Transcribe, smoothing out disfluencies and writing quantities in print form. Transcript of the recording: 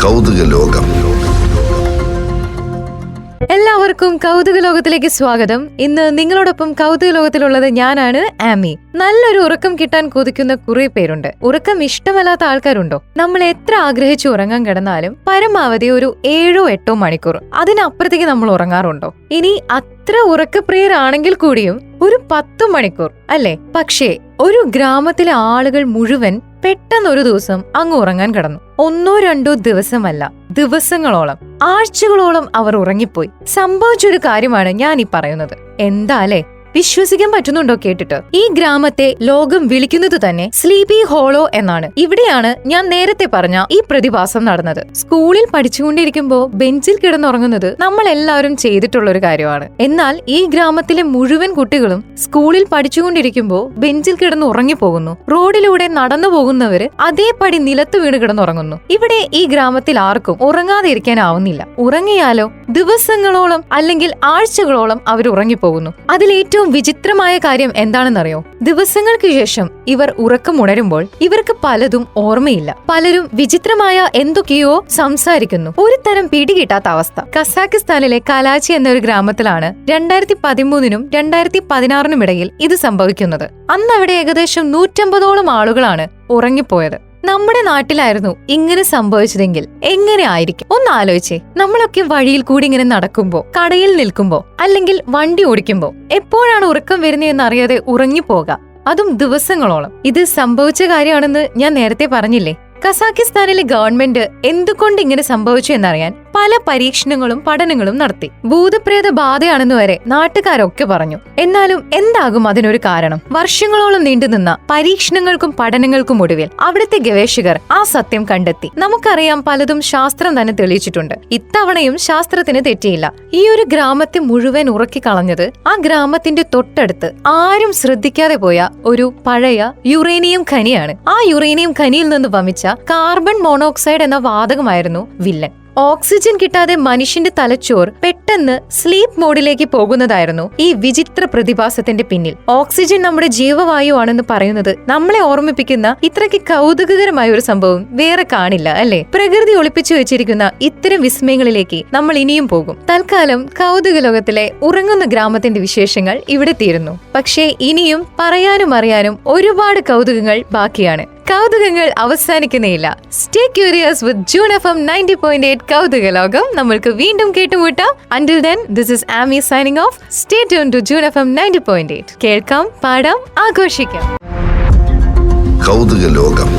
കൗതുക ലോകം. എല്ലാവർക്കും കൗതുക ലോകത്തിലേക്ക് സ്വാഗതം. ഇന്ന് നിങ്ങളോടൊപ്പം കൗതുക ലോകത്തിലുള്ളത് ഞാനാണ് ആമി. നല്ലൊരു ഉറക്കം കിട്ടാൻ കൊതിക്കുന്ന കുറെ പേരുണ്ട്. ഉറക്കം ഇഷ്ടമല്ലാത്ത ആൾക്കാരുണ്ടോ? നമ്മൾ എത്ര ആഗ്രഹിച്ചു ഉറങ്ങാൻ കിടന്നാലും പരമാവധി ഒരു 7-8 മണിക്കൂർ, അതിനപ്പുറത്തേക്ക് നമ്മൾ ഉറങ്ങാറുണ്ടോ? ഇനി അത്ര ഉറക്കപ്രിയരാണെങ്കിൽ കൂടിയും ഒരു 10 മണിക്കൂർ അല്ലേ? പക്ഷേ ഒരു ഗ്രാമത്തിലെ ആളുകൾ മുഴുവൻ പെട്ടെന്നൊരു ദിവസം അങ്ങ് ഉറങ്ങാൻ കിടന്നു. 1-2 ദിവസമല്ല, ദിവസങ്ങളോളം, ആഴ്ചകളോളം അവർ ഉറങ്ങിപ്പോയി. സംഭവിച്ചൊരു കാര്യമാണ് ഞാൻ ഈ പറയുന്നത്. എന്താ അല്ലേ? വിശ്വസിക്കാൻ പറ്റുന്നുണ്ടോ കേട്ടിട്ട്? ഈ ഗ്രാമത്തെ ലോകം വിളിക്കുന്നത് തന്നെ സ്ലീപ്പി ഹോളോ എന്നാണ്. ഇവിടെയാണ് ഞാൻ നേരത്തെ പറഞ്ഞ ഈ പ്രതിഭാസം നടന്നത്. സ്കൂളിൽ പഠിച്ചുകൊണ്ടിരിക്കുമ്പോ ബെഞ്ചിൽ കിടന്നുറങ്ങുന്നത് നമ്മൾ എല്ലാവരും ചെയ്തിട്ടുള്ള ഒരു കാര്യമാണ്. എന്നാൽ ഈ ഗ്രാമത്തിലെ മുഴുവൻ കുട്ടികളും സ്കൂളിൽ പഠിച്ചുകൊണ്ടിരിക്കുമ്പോ ബെഞ്ചിൽ കിടന്ന് ഉറങ്ങിപ്പോകുന്നു. റോഡിലൂടെ നടന്നു പോകുന്നവര് അതേപടി നിലത്ത് വീണ് കിടന്നുറങ്ങുന്നു. ഇവിടെ ഈ ഗ്രാമത്തിൽ ആർക്കും ഉറങ്ങാതെ ഇരിക്കാനാവുന്നില്ല. ഉറങ്ങിയാലോ ദിവസങ്ങളോളം അല്ലെങ്കിൽ ആഴ്ചകളോളം അവർ ഉറങ്ങിപ്പോകുന്നു. അതിലേറ്റവും വിചിത്രമായ കാര്യം എന്താണെന്നറിയോ? ദിവസങ്ങൾക്ക് ശേഷം ഇവർ ഉറക്കമുണരുമ്പോൾ ഇവർക്ക് പലതും ഓർമ്മയില്ല. പലരും വിചിത്രമായ എന്തൊക്കെയോ സംസാരിക്കുന്നു. ഒരു തരം പിടികിട്ടാത്ത അവസ്ഥ. കസാക്കിസ്ഥാനിലെ കലാച്ചി എന്നൊരു ഗ്രാമത്തിലാണ് 2013-നും 2016-നും ഇടയിൽ ഇത് സംഭവിക്കുന്നത്. അന്ന് അവിടെ ഏകദേശം 150ഓളം ആളുകളാണ് ഉറങ്ങിപ്പോയത്. നമ്മുടെ നാട്ടിലായിരുന്നു ഇങ്ങനെ സംഭവിച്ചതെങ്കിൽ എങ്ങനെ ആയിരിക്കും? ഒന്ന് ആലോചിച്ചേ. നമ്മളൊക്കെ വഴിയിൽ കൂടി ഇങ്ങനെ നടക്കുമ്പോ, കടയിൽ നിൽക്കുമ്പോ, അല്ലെങ്കിൽ വണ്ടി ഓടിക്കുമ്പോ എപ്പോഴാണ് ഉറക്കം വരുന്നതെന്ന് അറിയാതെ ഉറങ്ങിപ്പോക, അതും ദിവസങ്ങളോളം. ഇത് സംഭവിച്ച കാര്യമാണെന്ന് ഞാൻ നേരത്തെ പറഞ്ഞില്ലേ? കസാക്കിസ്ഥാനിലെ ഗവൺമെന്റ് എന്തുകൊണ്ട് ഇങ്ങനെ സംഭവിച്ചു എന്നറിയാൻ പല പരീക്ഷണങ്ങളും പഠനങ്ങളും നടത്തി. ഭൂതപ്രേത ബാധയാണെന്ന് വരെ നാട്ടുകാരൊക്കെ പറഞ്ഞു. എന്നാലും എന്താകും അതിനൊരു കാരണം? വർഷങ്ങളോളം നീണ്ടുനിന്ന പരീക്ഷണങ്ങൾക്കും പഠനങ്ങൾക്കും ഒടുവിൽ അവിടുത്തെ ഗവേഷകർ ആ സത്യം കണ്ടെത്തി. നമുക്കറിയാം, പലതും ശാസ്ത്രം തന്നെ തെളിയിച്ചിട്ടുണ്ട്. ഇത്തവണയും ശാസ്ത്രത്തിന് തെറ്റിയില്ല. ഈ ഒരു ഗ്രാമത്തെ മുഴുവൻ ഉറക്കിക്കളഞ്ഞത് ആ ഗ്രാമത്തിന്റെ തൊട്ടടുത്ത് ആരും ശ്രദ്ധിക്കാതെ പോയ ഒരു പഴയ യുറേനിയം ഖനിയാണ്. ആ യുറേനിയം ഖനിയിൽ നിന്ന് വമിച്ച കാർബൺ മോണോക്സൈഡ് എന്ന വാതകമായിരുന്നു വില്ലൻ. ഓക്സിജൻ കിട്ടാതെ മനുഷ്യന്റെ തലച്ചോർ പെട്ടെന്ന് സ്ലീപ്പ് മോഡിലേക്ക് പോകുന്നതായിരുന്നു ഈ വിചിത്ര പ്രതിഭാസത്തിന്റെ പിന്നിൽ. ഓക്സിജൻ നമ്മുടെ ജീവവായു ആണെന്ന് പറയുന്നത് നമ്മളെ ഓർമ്മിപ്പിക്കുന്ന ഇത്രയ്ക്ക് കൗതുകകരമായ ഒരു സംഭവം വേറെ കാണില്ല അല്ലേ? പ്രകൃതി ഒളിപ്പിച്ചു വെച്ചിരിക്കുന്ന ഇത്തരം വിസ്മയങ്ങളിലേക്ക് നമ്മൾ ഇനിയും പോകും. തൽക്കാലം കൗതുക ലോകത്തിലെ ഉറങ്ങുന്ന ഗ്രാമത്തിന്റെ വിശേഷങ്ങൾ ഇവിടെ തീരുന്നു. പക്ഷേ ഇനിയും പറയാനും അറിയാനും ഒരുപാട് കൗതുകങ്ങൾ ബാക്കിയാണ്. കൗതുകങ്ങൾ അവസാനിക്കുന്നേയില്ല. സ്റ്റേ ക്യൂരിയസ് വിത്ത് ജൂൺ FM 90.8 കൗതുക ലോകം. നമ്മൾക്ക് വീണ്ടും കേട്ടുമുട്ടാം. Until then, this is Amy signing off. Stay tuned to June FM 90.8. കേൾക്കാം, പാടാം, ആഘോഷിക്കാം. കൗതുക ലോകം.